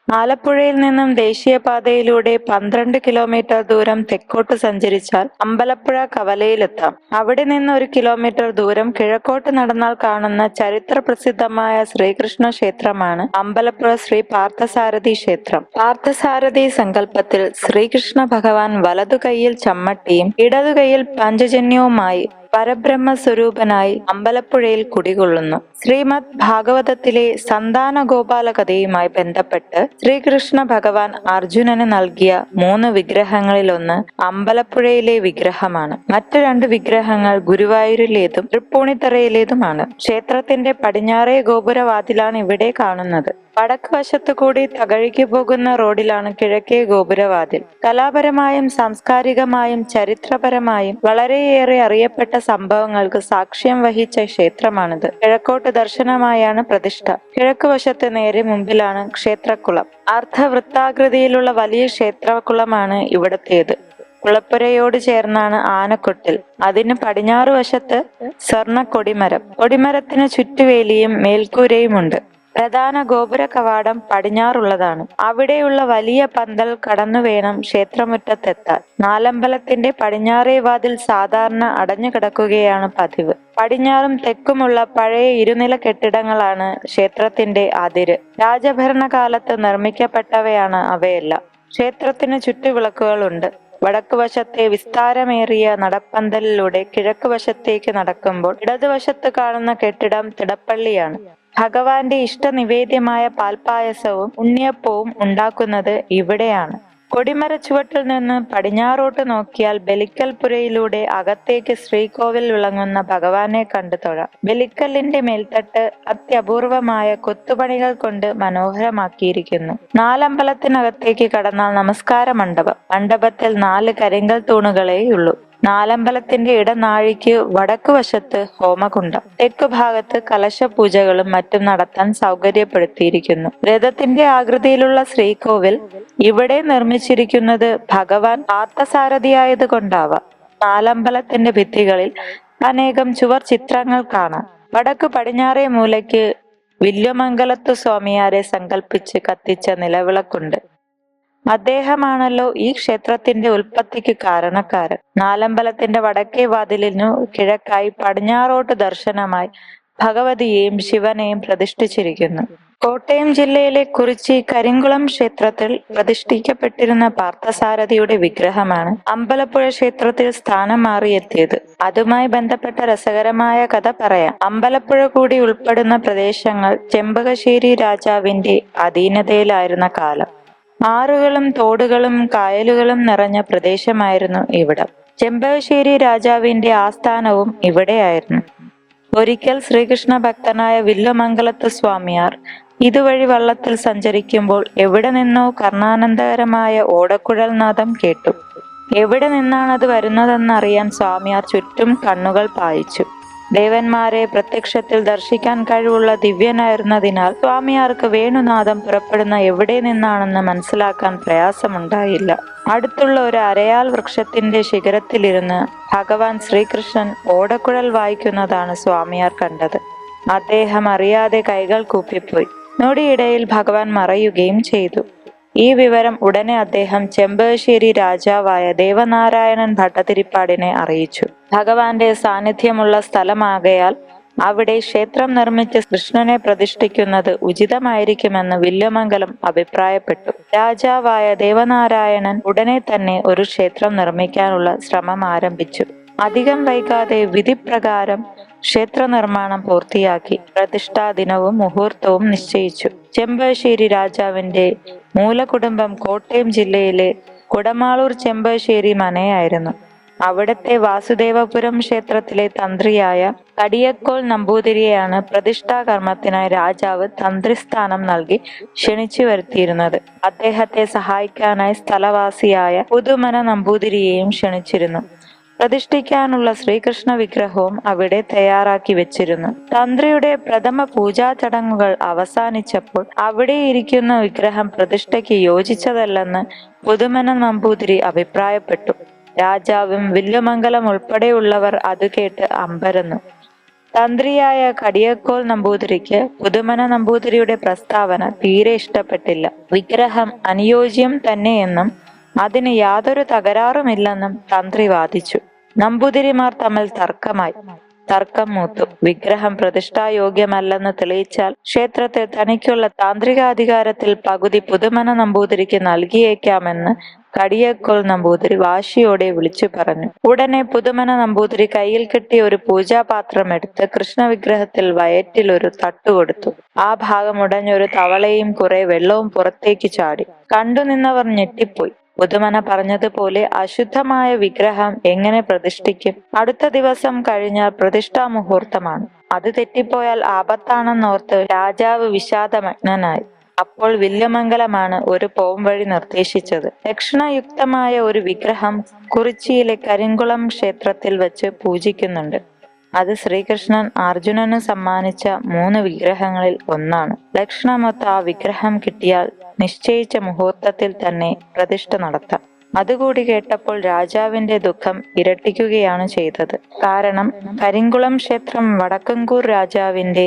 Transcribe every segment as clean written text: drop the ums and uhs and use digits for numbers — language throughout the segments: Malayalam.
ആലപ്പുഴയിൽ നിന്നും ദേശീയപാതയിലൂടെ 12 കിലോമീറ്റർ ദൂരം തെക്കോട്ട് സഞ്ചരിച്ചാൽ അമ്പലപ്പുഴ കവലയിലെത്താം. അവിടെ നിന്ന് 1 കിലോമീറ്റർ ദൂരം കിഴക്കോട്ട് നടന്നാൽ കാണുന്ന ചരിത്രപ്രസിദ്ധമായ ശ്രീകൃഷ്ണ ക്ഷേത്രമാണ് അമ്പലപ്പുഴ ശ്രീ പാർത്ഥസാരഥി ക്ഷേത്രം. പാർത്ഥസാരഥി സങ്കല്പത്തിൽ ശ്രീകൃഷ്ണ ഭഗവാൻ വലതുകൈയിൽ ചമ്മട്ടിയും ഇടതുകൈയിൽ പഞ്ചജന്യവുമായി പരബ്രഹ്മസ്വരൂപനായി അമ്പലപ്പുഴയിൽ കുടികൊള്ളുന്നു. ശ്രീമദ് ഭാഗവതത്തിലെ സന്താന ഗോപാല കഥയുമായി ബന്ധപ്പെട്ട് ശ്രീകൃഷ്ണ ഭഗവാൻ അർജുനന് നൽകിയ 3 വിഗ്രഹങ്ങളിലൊന്ന് അമ്പലപ്പുഴയിലെ വിഗ്രഹമാണ്. മറ്റു 2 വിഗ്രഹങ്ങൾ ഗുരുവായൂരിലേതും തൃപ്പൂണിത്തറയിലേതുമാണ്. ക്ഷേത്രത്തിന്റെ പടിഞ്ഞാറേ ഗോപുരവാതിലാണ് ഇവിടെ കാണുന്നത്. വടക്ക് വശത്തു കൂടി തകഴിക്ക് പോകുന്ന റോഡിലാണ് കിഴക്കേ ഗോപുരവാതിൽ. കലാപരമായും സാംസ്കാരികമായും ചരിത്രപരമായും വളരെയേറെ അറിയപ്പെട്ട സംഭവങ്ങൾക്ക് സാക്ഷ്യം വഹിച്ച ക്ഷേത്രമാണിത്. കിഴക്കോട്ട് ദർശനമായാണ് പ്രതിഷ്ഠ. കിഴക്ക് വശത്ത് നേരെ മുമ്പിലാണ് ക്ഷേത്രക്കുളം. അർദ്ധവൃത്താകൃതിയിലുള്ള വലിയ ക്ഷേത്രക്കുളമാണ് ഇവിടത്തേത്. കുളപ്പുരയോട് ചേർന്നാണ് ആനക്കൊട്ടിൽ. അതിന് പടിഞ്ഞാറ് വശത്ത് സ്വർണ്ണ കൊടിമരം. കൊടിമരത്തിന് ചുറ്റുവേലിയും മേൽക്കൂരയുമുണ്ട്. പ്രധാന ഗോപുര കവാടം പടിഞ്ഞാറുള്ളതാണ്. അവിടെയുള്ള വലിയ പന്തൽ കടന്നു വേണം ക്ഷേത്രമുറ്റത്തെത്താൻ. നാലമ്പലത്തിന്റെ പടിഞ്ഞാറേ വാതിൽ സാധാരണ അടഞ്ഞു കിടക്കുകയാണ് പതിവ്. പടിഞ്ഞാറും തെക്കുമുള്ള പഴയ ഇരുനില കെട്ടിടങ്ങളാണ് ക്ഷേത്രത്തിന്റെ അതിര്. രാജഭരണകാലത്ത് നിർമ്മിക്കപ്പെട്ടവയാണ് അവയെല്ലാം. ക്ഷേത്രത്തിന് ചുറ്റുവിളക്കുകളുണ്ട്. വടക്കുവശത്തെ വിസ്താരമേറിയ നടപ്പന്തലിലൂടെ കിഴക്ക് വശത്തേക്ക് നടക്കുമ്പോൾ ഇടതുവശത്ത് കാണുന്ന കെട്ടിടം തിടപ്പള്ളിയാണ്. ഭഗവാന്റെ ഇഷ്ടനിവേദ്യമായ പാൽപ്പായസവും ഉണ്ണിയപ്പവും ഉണ്ടാക്കുന്നത് ഇവിടെയാണ്. കൊടിമരച്ചുവട്ടിൽ നിന്ന് പടിഞ്ഞാറോട്ട് നോക്കിയാൽ ബലിക്കൽപുരയിലൂടെ അകത്തേക്ക് ശ്രീകോവിൽ വിളങ്ങുന്ന ഭഗവാനെ കണ്ടു തൊഴാം. ബലിക്കല്ലിന്റെ മേൽത്തട്ട് അത്യപൂർവമായ കൊത്തുപണികൾ കൊണ്ട് മനോഹരമാക്കിയിരിക്കുന്നു. നാലമ്പലത്തിനകത്തേക്ക് കടന്നാൽ നമസ്കാര മണ്ഡപം. മണ്ഡപത്തിൽ 4 കരിങ്കൽ തൂണുകളേയുള്ളൂ. നാലമ്പലത്തിന്റെ ഇടനാഴിക്ക് വടക്കുവശത്ത് ഹോമകുണ്ടം. തെക്കുഭാഗത്ത് കലശപൂജകളും മറ്റും നടത്താൻ സൗകര്യപ്പെടുത്തിയിരിക്കുന്നു. രഥത്തിന്റെ ആകൃതിയിലുള്ള ശ്രീകോവിൽ ഇവിടെ നിർമ്മിച്ചിരിക്കുന്നത് ഭഗവാൻ പാർത്ഥസാരഥിയായത് കൊണ്ടാവാം. നാലമ്പലത്തിന്റെ ഭിത്തികളിൽ അനേകം ചുവർ ചിത്രങ്ങൾ കാണാം. വടക്ക് പടിഞ്ഞാറേ മൂലയ്ക്ക് വില്വമംഗലത്തു സ്വാമിയാരെ സങ്കല്പിച്ച് കത്തിച്ച നിലവിളക്കുണ്ട്. അദ്ദേഹമാണല്ലോ ഈ ക്ഷേത്രത്തിന്റെ ഉൽപ്പത്തിക്ക് കാരണക്കാരൻ. നാലമ്പലത്തിന്റെ വടക്കേ വാതിലിനു കിഴക്കായി പടിഞ്ഞാറോട്ട് ദർശനമായി ഭഗവതിയെയും ശിവനെയും പ്രതിഷ്ഠിച്ചിരിക്കുന്നു. കോട്ടയം ജില്ലയിലെ കുറിച്ചി കരിങ്കുളം ക്ഷേത്രത്തിൽ പ്രതിഷ്ഠിക്കപ്പെട്ടിരുന്ന പാർത്ഥസാരഥിയുടെ വിഗ്രഹമാണ് അമ്പലപ്പുഴ ക്ഷേത്രത്തിൽ സ്ഥാനം മാറിയെത്തിയത്. അതുമായി ബന്ധപ്പെട്ട രസകരമായ കഥ പറയാം. അമ്പലപ്പുഴ കൂടി ഉൾപ്പെടുന്ന പ്രദേശങ്ങൾ ചെമ്പകശ്ശേരി രാജാവിന്റെ അധീനതയിലായിരുന്ന കാലം. ആറുകളും തോടുകളും കായലുകളും നിറഞ്ഞ പ്രദേശമായിരുന്നു ഇവിടം. ചെമ്പകശ്ശേരി രാജാവിന്റെ ആസ്ഥാനവും ഇവിടെയായിരുന്നു. ഒരിക്കൽ ശ്രീകൃഷ്ണ ഭക്തനായ വില്വമംഗലത്ത് സ്വാമിയാർ ഇതുവഴി വള്ളത്തിൽ സഞ്ചരിക്കുമ്പോൾ എവിടെ നിന്നോ കർണാനന്ദകരമായ ഓടക്കുഴൽ നാദം കേട്ടു. എവിടെ നിന്നാണത് വരുന്നതെന്നറിയാൻ സ്വാമിയാർ ചുറ്റും കണ്ണുകൾ പായിച്ചു. ദേവന്മാരെ പ്രത്യക്ഷത്തിൽ ദർശിക്കാൻ കഴിവുള്ള ദിവ്യനായിരുന്നതിനാൽ സ്വാമിയാർക്ക് വേണുനാദം പുറപ്പെടുന്ന എവിടെ നിന്നാണെന്ന് മനസ്സിലാക്കാൻ പ്രയാസമുണ്ടായില്ല. അടുത്തുള്ള ഒരു അരയാൽ വൃക്ഷത്തിന്റെ ശിഖരത്തിലിരുന്ന് ഭഗവാൻ ശ്രീകൃഷ്ണൻ ഓടക്കുഴൽ വായിക്കുന്നതാണ് സ്വാമിയാർ കണ്ടത്. അദ്ദേഹം അറിയാതെ കൈകൾ കൂപ്പിപ്പോയി. നൊടിയിടയിൽ ഭഗവാൻ മറയുകയും ചെയ്തു. ഈ വിവരം ഉടനെ അദ്ദേഹം ചെമ്പകശ്ശേരി രാജാവായ ദേവനാരായണൻ ഭട്ടതിരിപ്പാടിനെ അറിയിച്ചു. ഭഗവാന്റെ സാന്നിധ്യമുള്ള സ്ഥലമാകയാൽ അവിടെ ക്ഷേത്രം നിർമ്മിച്ച് കൃഷ്ണനെ പ്രതിഷ്ഠിക്കുന്നത് ഉചിതമായിരിക്കുമെന്ന് വില്വമംഗലം അഭിപ്രായപ്പെട്ടു. രാജാവായ ദേവനാരായണൻ ഉടനെ തന്നെ ഒരു ക്ഷേത്രം നിർമ്മിക്കാനുള്ള ശ്രമം ആരംഭിച്ചു. അധികം വൈകാതെ വിധിപ്രകാരം ക്ഷേത്ര നിർമ്മാണം പൂർത്തിയാക്കി. പ്രതിഷ്ഠാ ദിനവും മുഹൂർത്തവും നിശ്ചയിച്ചു. ചെമ്പകശ്ശേരി രാജാവിന്റെ മൂലകുടുംബം കോട്ടയം ജില്ലയിലെ കുടമാളൂർ ചെമ്പകശ്ശേരി മനയായിരുന്നു. അവിടത്തെ വാസുദേവപുരം ക്ഷേത്രത്തിലെ തന്ത്രിയായ കടിയക്കോൽ നമ്പൂതിരിയെയാണ് പ്രതിഷ്ഠാ കർമ്മത്തിനായി രാജാവ് തന്ത്രിസ്ഥാനം നൽകി ക്ഷണിച്ചു വരുത്തിയിരുന്നത്. അദ്ദേഹത്തെ സഹായിക്കാനായി സ്ഥലവാസിയായ പുതുമന നമ്പൂതിരിയെയും ക്ഷണിച്ചിരുന്നു. പ്രതിഷ്ഠിക്കാനുള്ള ശ്രീകൃഷ്ണ വിഗ്രഹവും അവിടെ തയ്യാറാക്കി വെച്ചിരുന്നു. തന്ത്രിയുടെ പ്രഥമ പൂജാ ചടങ്ങുകൾ അവസാനിച്ചപ്പോൾ അവിടെ ഇരിക്കുന്ന വിഗ്രഹം പ്രതിഷ്ഠയ്ക്ക് യോജിച്ചതല്ലെന്ന് പുതുമന നമ്പൂതിരി അഭിപ്രായപ്പെട്ടു. രാജാവും വില്വമംഗലം ഉൾപ്പെടെയുള്ളവർ അത് കേട്ട് അമ്പരന്നു. തന്ത്രിയായ കടിയക്കോൽ നമ്പൂതിരിക്ക് പുതുമന നമ്പൂതിരിയുടെ പ്രസ്താവന തീരെ ഇഷ്ടപ്പെട്ടില്ല. വിഗ്രഹം അനുയോജ്യം തന്നെയെന്നും അതിന് യാതൊരു തകരാറുമില്ലെന്നും തന്ത്രി വാദിച്ചു. നമ്പൂതിരിമാർ തമ്മിൽ തർക്കം മൂത്തു. വിഗ്രഹം പ്രതിഷ്ഠായോഗ്യമല്ലെന്ന് തെളിയിച്ചാൽ ക്ഷേത്രത്തിൽ തനിക്കുള്ള താന്ത്രികാധികാരത്തിൽ പകുതി പുതുമന നമ്പൂതിരിക്ക് നൽകിയേക്കാമെന്ന് കടിയക്കോൽ നമ്പൂതിരി വാശിയോടെ വിളിച്ചു പറഞ്ഞു. ഉടനെ പുതുമന നമ്പൂതിരി കയ്യിൽ കിട്ടിയ ഒരു പൂജാപാത്രമെടുത്ത് കൃഷ്ണവിഗ്രഹത്തിൽ വയറ്റിൽ ഒരു തട്ടുകൊടുത്തു. ആ ഭാഗം ഉടഞ്ഞൊരു തവളയും കുറെ വെള്ളവും പുറത്തേക്ക് ചാടി. കണ്ടുനിന്നവർ ഞെട്ടിപ്പോയി. പുതുമന പറഞ്ഞതുപോലെ അശുദ്ധമായ വിഗ്രഹം എങ്ങനെ പ്രതിഷ്ഠിക്കും? അടുത്ത ദിവസം കഴിഞ്ഞാൽ പ്രതിഷ്ഠാ മുഹൂർത്തമാണ്. അത് തെറ്റിപ്പോയാൽ ആപത്താണെന്നോർത്ത് രാജാവ് വിഷാദമഗ്നനായി. അപ്പോൾ വില്വമംഗലമാണ് ഒരു പോംവഴി നിർദ്ദേശിച്ചത്. ലക്ഷണയുക്തമായ ഒരു വിഗ്രഹം കുറിച്ചിയിലെ കരിങ്കുളം ക്ഷേത്രത്തിൽ വച്ച് പൂജിക്കുന്നുണ്ട്. അത് ശ്രീകൃഷ്ണൻ അർജുനന് സമ്മാനിച്ച 3 വിഗ്രഹങ്ങളിൽ ഒന്നാണ്. ലക്ഷണമൊത്ത ആ വിഗ്രഹം കിട്ടിയാൽ നിശ്ചയിച്ച മുഹൂർത്തത്തിൽ തന്നെ പ്രതിഷ്ഠ നടത്താം. അതുകൂടി കേട്ടപ്പോൾ രാജാവിന്റെ ദുഃഖം ഇരട്ടിക്കുകയാണ് ചെയ്തത്. കാരണം കരിങ്കുളം ക്ഷേത്രം വടക്കങ്കൂർ രാജാവിന്റെ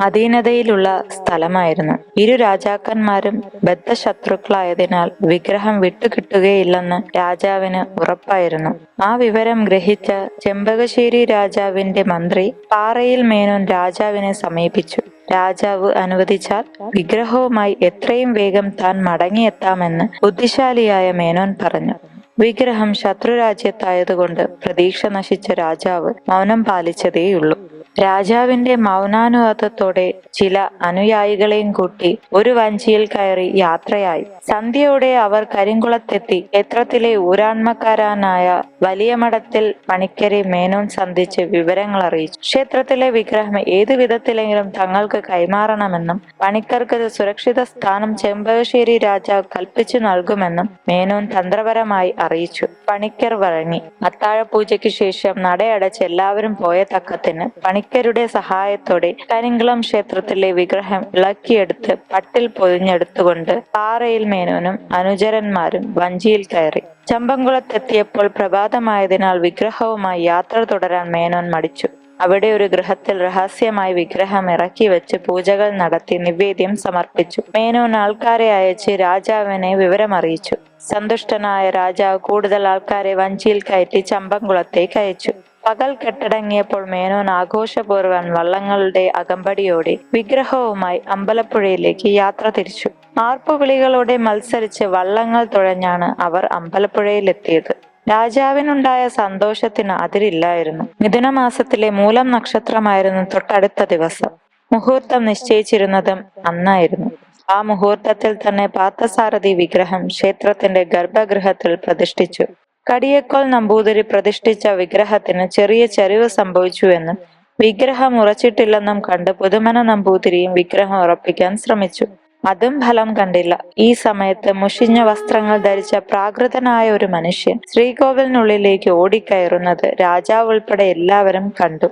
അധീനതയിലുള്ള സ്ഥലമായിരുന്നു. ഇരു രാജാക്കന്മാരും ബദ്ധശത്രുക്കളായതിനാൽ വിഗ്രഹം വിട്ടുകിട്ടുകയില്ലെന്ന് രാജാവിന് ഉറപ്പായിരുന്നു. ആ വിവരം ഗ്രഹിച്ച ചെമ്പകശ്ശേരി രാജാവിന്റെ മന്ത്രി പാറയിൽ മേനോൻ രാജാവിനെ സമീപിച്ചു. രാജാവ് അനുവദിച്ചാൽ വിഗ്രഹവുമായി എത്രയും വേഗം താൻ മടങ്ങിയെത്താമെന്ന് ബുദ്ധിശാലിയായ മേനോൻ പറഞ്ഞു. വിഗ്രഹം ശത്രുരാജ്യത്തായതുകൊണ്ട് പ്രതീക്ഷ നശിച്ച രാജാവ് മൗനം പാലിച്ചതേയുള്ളൂ. രാജാവിന്റെ മൗനാനുവാദത്തോടെ ചില അനുയായികളെയും കൂട്ടി ഒരു വഞ്ചിയിൽ കയറി യാത്രയായി. സന്ധ്യയോടെ അവർ കരിങ്കുളത്തെത്തി. ക്ഷേത്രത്തിലെ ഊരാൺമക്കാരനായ വലിയ മഠത്തിൽ പണിക്കരെ മേനോൻ സന്ധിച്ച് വിവരങ്ങൾ അറിയിച്ചു. ക്ഷേത്രത്തിലെ വിഗ്രഹം ഏതു വിധത്തിലെങ്കിലും തങ്ങൾക്ക് കൈമാറണമെന്നും പണിക്കർക്ക് സുരക്ഷിത സ്ഥാനം ചെമ്പകശ്ശേരി രാജാവ് കൽപ്പിച്ചു നൽകുമെന്നും മേനോൻ തന്ത്രപരമായി അറിയിച്ചു. പണിക്കർ വഴങ്ങി. അത്താഴപൂജയ്ക്ക് ശേഷം നടയടച്ച് എല്ലാവരും പോയ തക്കത്തിന് പണിക്കരുടെ സഹായത്തോടെ കരിങ്കുളം ക്ഷേത്രത്തിലെ വിഗ്രഹം ഇളക്കിയെടുത്ത് പട്ടിൽ പൊതിഞ്ഞെടുത്തുകൊണ്ട് പാറയിൽ മേനോനും അനുചരന്മാരും വഞ്ചിയിൽ കയറി. ചമ്പംകുളത്തെത്തിയപ്പോൾ പ്രഭാതമായതിനാൽ വിഗ്രഹവുമായി യാത്ര തുടരാൻ മേനോൻ മടിച്ചു. അവിടെ ഒരു ഗൃഹത്തിൽ രഹസ്യമായി വിഗ്രഹം ഇറക്കി വെച്ച് പൂജകൾ നടത്തി നിവേദ്യം സമർപ്പിച്ചു. മേനോൻ ആൾക്കാരെ അയച്ച് രാജാവിനെ വിവരമറിയിച്ചു. സന്തുഷ്ടനായ രാജാവ് കൂടുതൽ ആൾക്കാരെ വഞ്ചിയിൽ കയറ്റി ചമ്പംകുളത്തേക്ക് അയച്ചു. പകൽ കെട്ടടങ്ങിയപ്പോൾ മേനോൻ ആഘോഷപൂർവ്വം വള്ളങ്ങളുടെ അകമ്പടിയോടെ വിഗ്രഹവുമായി അമ്പലപ്പുഴയിലേക്ക് യാത്ര തിരിച്ചു. ആർപ്പുവിളികളോടെ മത്സരിച്ച് വള്ളങ്ങൾ തുഴഞ്ഞാണ് അവർ അമ്പലപ്പുഴയിലെത്തിയത്. രാജാവിനുണ്ടായ സന്തോഷത്തിന് അതിരില്ലായിരുന്നു. മിഥുനമാസത്തിലെ മൂലം നക്ഷത്രമായിരുന്നു തൊട്ടടുത്ത ദിവസം. മുഹൂർത്തം നിശ്ചയിച്ചിരുന്നതും അന്നായിരുന്നു. ആ മുഹൂർത്തത്തിൽ തന്നെ പാർത്ഥസാരഥി വിഗ്രഹം ക്ഷേത്രത്തിന്റെ ഗർഭഗൃഹത്തിൽ പ്രതിഷ്ഠിച്ചു. കടിയക്കോൽ നമ്പൂതിരി പ്രതിഷ്ഠിച്ച വിഗ്രഹത്തിന് ചെറിയ ചരിവ് സംഭവിച്ചുവെന്നും വിഗ്രഹം ഉറച്ചിട്ടില്ലെന്നും കണ്ട് പുതുമന നമ്പൂതിരിയും വിഗ്രഹം ഉറപ്പിക്കാൻ ശ്രമിച്ചു. അതും ഫലം കണ്ടില്ല. ഈ സമയത്ത് മുഷിഞ്ഞ വസ്ത്രങ്ങൾ ധരിച്ച പ്രാകൃതനായ ഒരു മനുഷ്യൻ ശ്രീകോവിലിനുള്ളിലേക്ക് ഓടിക്കയറുന്നത് രാജാവ് ഉൾപ്പെടെ എല്ലാവരും കണ്ടു.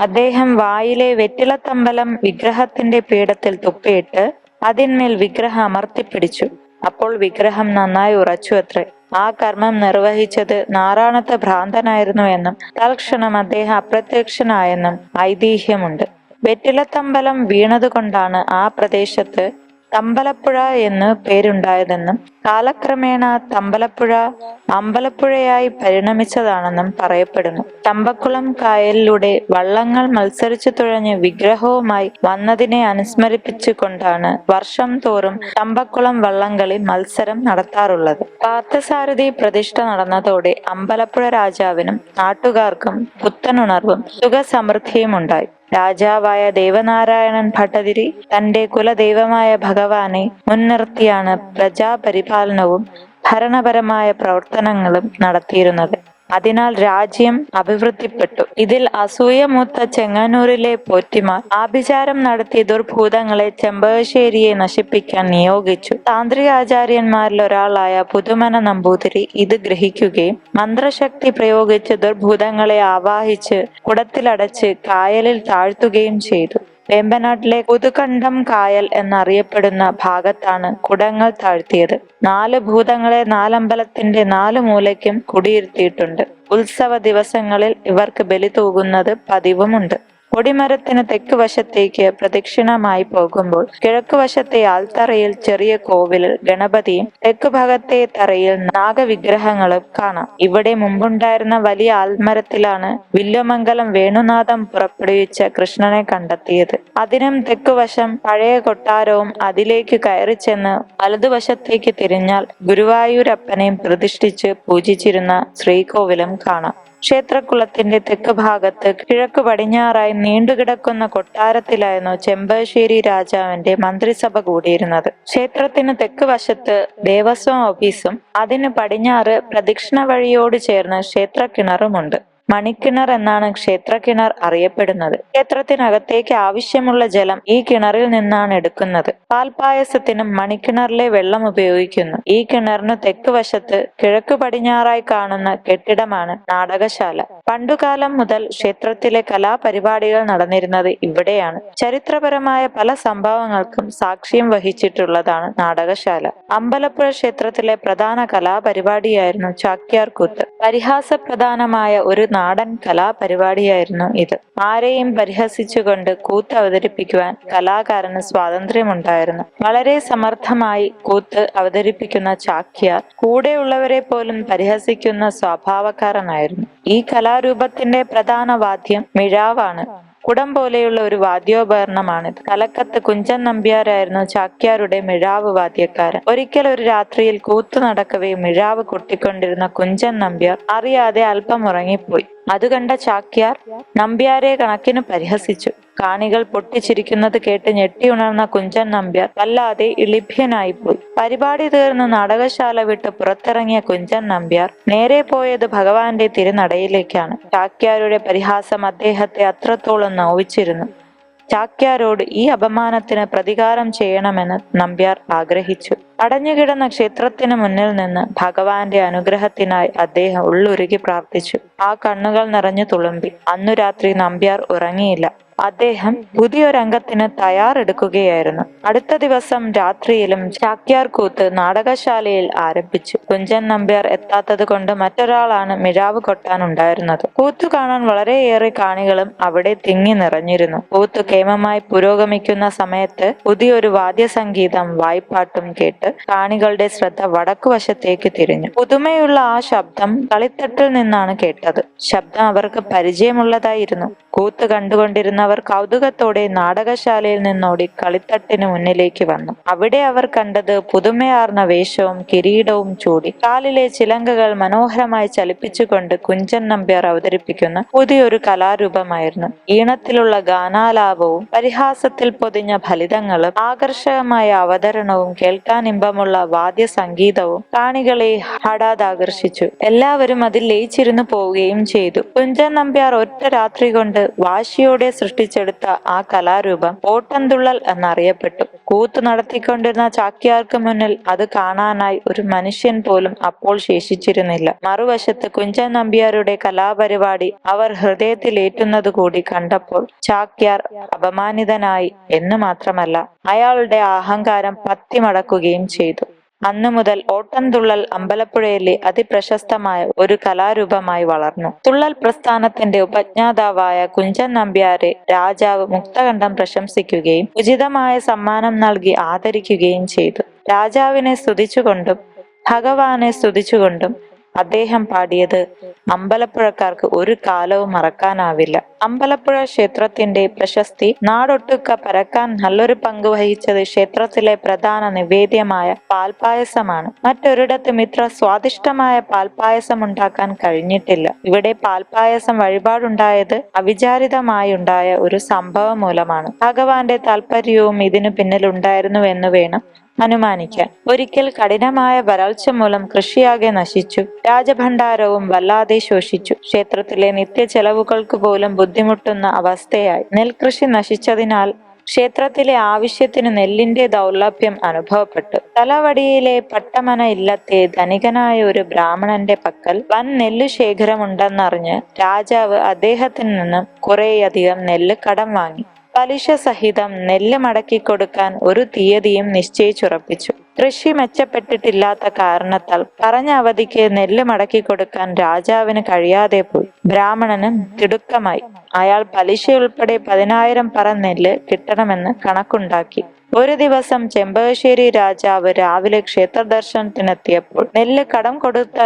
അദ്ദേഹം വായിലെ വെറ്റിലത്തമ്പലം വിഗ്രഹത്തിന്റെ പീഠത്തിൽ തുപ്പിയിട്ട് അതിന്മേൽ വിഗ്രഹം അമർത്തിപ്പിടിച്ചു. അപ്പോൾ വിഗ്രഹം നന്നായി ഉറച്ചു അത്രേ. ആ കർമ്മം നിർവഹിച്ചത് നാറാണത്ത് ഭ്രാന്തനായിരുന്നു എന്നും തൽക്ഷണം അദ്ദേഹം അപ്രത്യക്ഷനായെന്നും ഐതിഹ്യമുണ്ട്. വെറ്റിലത്തമ്പലം വീണതുകൊണ്ടാണ് ആ പ്രദേശത്ത് തമ്പലപ്പുഴ എന്ന് പേരുണ്ടായതെന്നും കാലക്രമേണ തമ്പലപ്പുഴ അമ്പലപ്പുഴയായി പരിണമിച്ചതാണെന്നും പറയപ്പെടുന്നു. ചമ്പക്കുളം കായലിലൂടെ വള്ളങ്ങൾ മത്സരിച്ചു തുഴഞ്ഞ് വിഗ്രഹവുമായി വന്നതിനെ അനുസ്മരിപ്പിച്ചുകൊണ്ടാണ് വർഷം തോറും ചമ്പക്കുളം വള്ളംകളി മത്സരം നടത്താറുള്ളത്. പാർത്ഥസാരഥി പ്രതിഷ്ഠ നടന്നതോടെ അമ്പലപ്പുഴ രാജാവിനും നാട്ടുകാർക്കും പുത്തനുണർവും സുഖസമൃദ്ധിയും ഉണ്ടായി. രാജാവായ ദേവനാരായണൻ ഭട്ടതിരി തന്റെ കുലദൈവമായ ഭഗവാനെ മുൻനിർത്തിയാണ് പ്രജാപരിപാലനവും ഭരണപരമായ പ്രവർത്തനങ്ങളും നടത്തിയിരുന്നത്. അതിനാൽ രാജ്യം അഭിവൃദ്ധിപ്പെട്ടു. ഇതിൽ അസൂയ മൂത്ത ചെങ്ങന്നൂരിലെ പോറ്റിമാർ ആഭിചാരം നടത്തി ദുർഭൂതങ്ങളെ ചെമ്പകശ്ശേരിയെ നശിപ്പിക്കാൻ നിയോഗിച്ചു. താന്ത്രികാചാര്യന്മാരിൽ ഒരാളായ പുതുമന നമ്പൂതിരി ഇത് ഗ്രഹിക്കുകയും മന്ത്രശക്തി പ്രയോഗിച്ച് ദുർഭൂതങ്ങളെ ആവാഹിച്ച് കുടത്തിലടച്ച് കായലിൽ താഴ്ത്തുകയും ചെയ്തു. വേമ്പനാട്ടിലെ പുതുകണ്ഠം കായൽ എന്നറിയപ്പെടുന്ന ഭാഗത്താണ് കുടങ്ങൾ താഴ്ത്തിയത്. 4 ഭൂതങ്ങളെ 4 അമ്പലത്തിന്റെ 4 മൂലയ്ക്കും കുടിയിരുത്തിയിട്ടുണ്ട്. ഉത്സവ ദിവസങ്ങളിൽ ഇവർക്ക് ബലി തൂകുന്നത് പതിവുമുണ്ട്. കൊടിമരത്തിന് തെക്ക് വശത്തേക്ക് പ്രദക്ഷിണമായി പോകുമ്പോൾ കിഴക്കുവശത്തെ ആൽത്തറയിൽ ചെറിയ കോവിലിൽ ഗണപതിയും തെക്ക് ഭാഗത്തെ തറയിൽ നാഗവിഗ്രഹങ്ങളും കാണാം. ഇവിടെ മുമ്പുണ്ടായിരുന്ന വലിയ ആൽമരത്തിലാണ് വില്വമംഗലം വേണുനാഥം പുറപ്പെടുവിച്ച കൃഷ്ണനെ കണ്ടെത്തിയത്. അതിനും തെക്കുവശം പഴയ കൊട്ടാരവും അതിലേക്ക് കയറി ചെന്ന് വലതുവശത്തേക്ക് തിരിഞ്ഞാൽ ഗുരുവായൂരപ്പനെയും പ്രതിഷ്ഠിച്ച് പൂജിച്ചിരുന്ന ശ്രീകോവിലും കാണാം. ക്ഷേത്രക്കുളത്തിന്റെ തെക്ക് ഭാഗത്ത് കിഴക്ക് പടിഞ്ഞാറായി നീണ്ടുകിടക്കുന്ന കൊട്ടാരത്തിലായിരുന്നു ചെമ്പശ്ശേരി രാജാവിന്റെ മന്ത്രിസഭ കൂടിയിരുന്നത്. ക്ഷേത്രത്തിന് തെക്ക് വശത്ത് ദേവസ്വം ഓഫീസും അതിന് പടിഞ്ഞാറ് പ്രദക്ഷിണ വഴിയോട് ചേർന്ന് ക്ഷേത്രക്കിണറുമുണ്ട്. മണിക്കിണർ എന്നാണ് ക്ഷേത്രക്കിണർ അറിയപ്പെടുന്നത്. ക്ഷേത്രത്തിനകത്തേക്ക് ആവശ്യമുള്ള ജലം ഈ കിണറിൽ നിന്നാണ് എടുക്കുന്നത്. പാൽപായസത്തിനും മണിക്കിണറിലെ വെള്ളം ഉപയോഗിക്കുന്നു. ഈ കിണറിന് തെക്ക് വശത്ത് കിഴക്ക് പടിഞ്ഞാറായി കാണുന്ന കെട്ടിടമാണ് നാടകശാല. പണ്ടുകാലം മുതൽ ക്ഷേത്രത്തിലെ കലാപരിപാടികൾ നടന്നിരുന്നത് ഇവിടെയാണ്. ചരിത്രപരമായ പല സംഭവങ്ങൾക്കും സാക്ഷ്യം വഹിച്ചിട്ടുള്ളതാണ് നാടകശാല. അമ്പലപ്പുഴ ക്ഷേത്രത്തിലെ പ്രധാന കലാപരിപാടിയായിരുന്നു ചാക്യാർ കൂത്ത്. പരിഹാസപ്രധാനമായ ഒരു നാടൻ കലാപരിപാടിയായിരുന്നു ഇത്. ആരെയും പരിഹസിച്ചുകൊണ്ട് കൂത്ത് അവതരിപ്പിക്കുവാൻ കലാകാരന് സ്വാതന്ത്ര്യമുണ്ടായിരുന്നു. വളരെ സമർത്ഥമായി കൂത്ത് അവതരിപ്പിക്കുന്ന ചാക്യാർ കൂടെയുള്ളവരെ പോലും പരിഹസിക്കുന്ന സ്വഭാവക്കാരനായിരുന്നു. ഈ കലാരൂപത്തിന്റെ പ്രധാന വാദ്യം മിഴാവാണ്. കുടം പോലെയുള്ള ഒരു വാദ്യോപകരണമാണിത്. കലക്കത്ത് കുഞ്ചൻ നമ്പ്യാരായിരുന്നു ചാക്യാരുടെ മിഴാവ് വാദ്യക്കാരൻ. ഒരിക്കൽ ഒരു രാത്രിയിൽ കൂത്തു നടക്കവേ മിഴാവ് കൊട്ടിക്കൊണ്ടിരുന്ന കുഞ്ചൻ നമ്പ്യാർ അറിയാതെ അല്പം ഉറങ്ങിപ്പോയി. അത് കണ്ട ചാക്യാർ നമ്പ്യാരെ കണക്കിന് പരിഹസിച്ചു. കാണികൾ പൊട്ടിച്ചിരിക്കുന്നത് കേട്ട് ഞെട്ടിയുണർന്ന കുഞ്ചൻ നമ്പ്യാർ വല്ലാതെ ഇളിഭ്യനായിപ്പോയി. പരിപാടി തീർന്ന് നാടകശാല വിട്ട് പുറത്തിറങ്ങിയ കുഞ്ചൻ നമ്പ്യാർ നേരെ പോയത് ഭഗവാന്റെ തിരുനടയിലേക്കാണ്. ചാക്യാരുടെ പരിഹാസം അദ്ദേഹത്തെ അത്രത്തോളം നോവിച്ചിരുന്നു. ചാക്യാരോട് ഈ അപമാനത്തിന് പ്രതികാരം ചെയ്യണമെന്ന് നമ്പ്യാർ ആഗ്രഹിച്ചു. അടഞ്ഞുകിടന്ന ക്ഷേത്രത്തിന് മുന്നിൽ നിന്ന് ഭഗവാന്റെ അനുഗ്രഹത്തിനായി അദ്ദേഹം ഉള്ളുരുകി പ്രാർത്ഥിച്ചു. ആ കണ്ണുകൾ നിറഞ്ഞു തുളുമ്പി. അന്നു രാത്രി നമ്പ്യാർ ഉറങ്ങിയില്ല. അദ്ദേഹം പുതിയൊരംഗത്തിന് തയ്യാറെടുക്കുകയായിരുന്നു. അടുത്ത ദിവസം രാത്രിയിലും ചാക്യാർ കൂത്ത് നാടകശാലയിൽ ആരംഭിച്ചു. കുഞ്ചൻ നമ്പ്യാർ എത്താത്തത് കൊണ്ട് മറ്റൊരാളാണ് മിഴാവ് കൊട്ടാനുണ്ടായിരുന്നത്. കൂത്തു കാണാൻ വളരെയേറെ കാണികളും അവിടെ തിങ്ങി നിറഞ്ഞിരുന്നു. കൂത്ത് കേമമായി പുരോഗമിക്കുന്ന സമയത്ത് പുതിയൊരു വാദ്യസംഗീതം വായ്പാട്ടും കേട്ട് കാണികളുടെ ശ്രദ്ധ വടക്കുവശത്തേക്ക് തിരിഞ്ഞു. പുതുമയുള്ള ആ ശബ്ദം കളിത്തട്ടിൽ നിന്നാണ് കേട്ടത്. ശബ്ദം അവർക്ക് പരിചയമുള്ളതായിരുന്നു. കൂത്ത് കണ്ടുകൊണ്ടിരുന്നവർ കൗതുകത്തോടെ നാടകശാലയിൽ നിന്നോടി കളിത്തട്ടിന് മുന്നിലേക്ക് വന്നു. അവിടെ അവർ കണ്ടത് പുതുമയാർന്ന വേഷവും കിരീടവും ചൂടി കാലിലെ ചിലങ്കകൾ മനോഹരമായി ചലിപ്പിച്ചുകൊണ്ട് കുഞ്ചൻ നമ്പ്യാർ അവതരിപ്പിക്കുന്ന പുതിയൊരു കലാരൂപമായിരുന്നു. ഈണത്തിലുള്ള ഗാനാലാപവും പരിഹാസത്തിൽ പൊതിഞ്ഞ ഫലിതങ്ങളും ആകർഷകമായ അവതരണവും കേൾക്കാനിമ്പമുള്ള വാദ്യസംഗീതവും കാണികളെ ഹഠാത് എല്ലാവരും അതിൽ ലയിച്ചിരുന്നു പോവുകയും ചെയ്തു. കുഞ്ചൻ നമ്പ്യാർ ഒറ്റ രാത്രി കൊണ്ട് വാശിയോടെ സൃഷ്ടിച്ചെടുത്ത ആ കലാരൂപം ഓട്ടംതുള്ളൽ എന്നറിയപ്പെട്ടു. കൂത്ത് നടത്തിക്കൊണ്ടിരുന്ന ചാക്യാർക്ക് മുന്നിൽ അത് കാണാനായി ഒരു മനുഷ്യൻ പോലും അപ്പോൾ ശേഷിച്ചിരുന്നില്ല. മറുവശത്ത് കുഞ്ചൻ നമ്പ്യാരുടെ കലാപരിപാടി അവർ ഹൃദയത്തിലേറ്റുന്നത് കൂടി കണ്ടപ്പോൾ ചാക്യാർ അപമാനിതനായി എന്ന് മാത്രമല്ല അയാളുടെ അഹങ്കാരം പത്തിമടക്കുകയും ചെയ്തു. അന്നു മുതൽ ഓട്ടംതുള്ളൽ അമ്പലപ്പുഴയിലെ അതിപ്രശസ്തമായ ഒരു കലാരൂപമായി വളർന്നു. തുള്ളൽ പ്രസ്ഥാനത്തിന്റെ ഉപജ്ഞാതാവായ കുഞ്ചൻ നമ്പ്യാരെ രാജാവ് മുക്തകണ്ഠം പ്രശംസിക്കുകയും ഉചിതമായ സമ്മാനം നൽകി ആദരിക്കുകയും ചെയ്തു. രാജാവിനെ സ്തുതിച്ചുകൊണ്ടും ഭഗവാനെ സ്തുതിച്ചുകൊണ്ടും അദ്ദേഹം പാടിയത് അമ്പലപ്പുഴക്കാർക്ക് ഒരു കാലവും മറക്കാനാവില്ല. അമ്പലപ്പുഴ ക്ഷേത്രത്തിന്റെ പ്രശസ്തി നാടൊട്ടുക്ക പരക്കാൻ നല്ലൊരു പങ്ക് വഹിച്ചത് ക്ഷേത്രത്തിലെ പ്രധാന നിവേദ്യമായ പാൽപായസമാണ്. മറ്റൊരിടത്തും ഇത്ര സ്വാദിഷ്ടമായ പാൽപായസം ഉണ്ടാക്കാൻ കഴിഞ്ഞിട്ടില്ല. ഇവിടെ പാൽപായസം വഴിപാടുണ്ടായത് അവിചാരിതമായുണ്ടായ ഒരു സംഭവം മൂലമാണ്. ഭഗവാന്റെ താല്പര്യവും ഇതിനു പിന്നിലുണ്ടായിരുന്നുവെന്ന് വേണം അനുമാനിക്കാൻ. ഒരിക്കൽ കഠിനമായ വരൾച്ച മൂലം കൃഷിയാകെ നശിച്ചു. രാജഭണ്ഡാരവും വല്ലാതെ ശോഷിച്ചു. ക്ഷേത്രത്തിലെ നിത്യ ചെലവുകൾക്ക് പോലും ബുദ്ധിമുട്ടുന്ന അവസ്ഥയായി. നെൽകൃഷി നശിച്ചതിനാൽ ക്ഷേത്രത്തിലെ ആവശ്യത്തിന് നെല്ലിന്റെ ദൗർലഭ്യം അനുഭവപ്പെട്ടു. തലവടിയിലെ പട്ടമന ഇല്ലത്തെ ധനികനായ ഒരു ബ്രാഹ്മണന്റെ പക്കൽ വൻ നെല്ല് ശേഖരമുണ്ടെന്നറിഞ്ഞ് രാജാവ് അദ്ദേഹത്തിൽ നിന്നും കുറേയധികം നെല്ല് കടം വാങ്ങി. പലിശ സഹിതം നെല്ല് മടക്കി കൊടുക്കാൻ ഒരു തീയതിയും നിശ്ചയിച്ചുറപ്പിച്ചു. കൃഷി മെച്ചപ്പെട്ടിട്ടില്ലാത്ത കാരണത്താൽ പറഞ്ഞ അവധിക്ക് നെല്ല് മടക്കി കൊടുക്കാൻ രാജാവിന് കഴിയാതെ പോയി. ബ്രാഹ്മണനും തിടുക്കമായി. അയാൾ പലിശയുൾപ്പെടെ 10,000 പറ നെല്ല് കിട്ടണമെന്ന് കണക്കുണ്ടാക്കി. ഒരു ദിവസം ചെമ്പകശ്ശേരി രാജാവ് രാവിലെ ക്ഷേത്ര ദർശനത്തിനെത്തിയപ്പോൾ നെല്ല് കടം കൊടുത്ത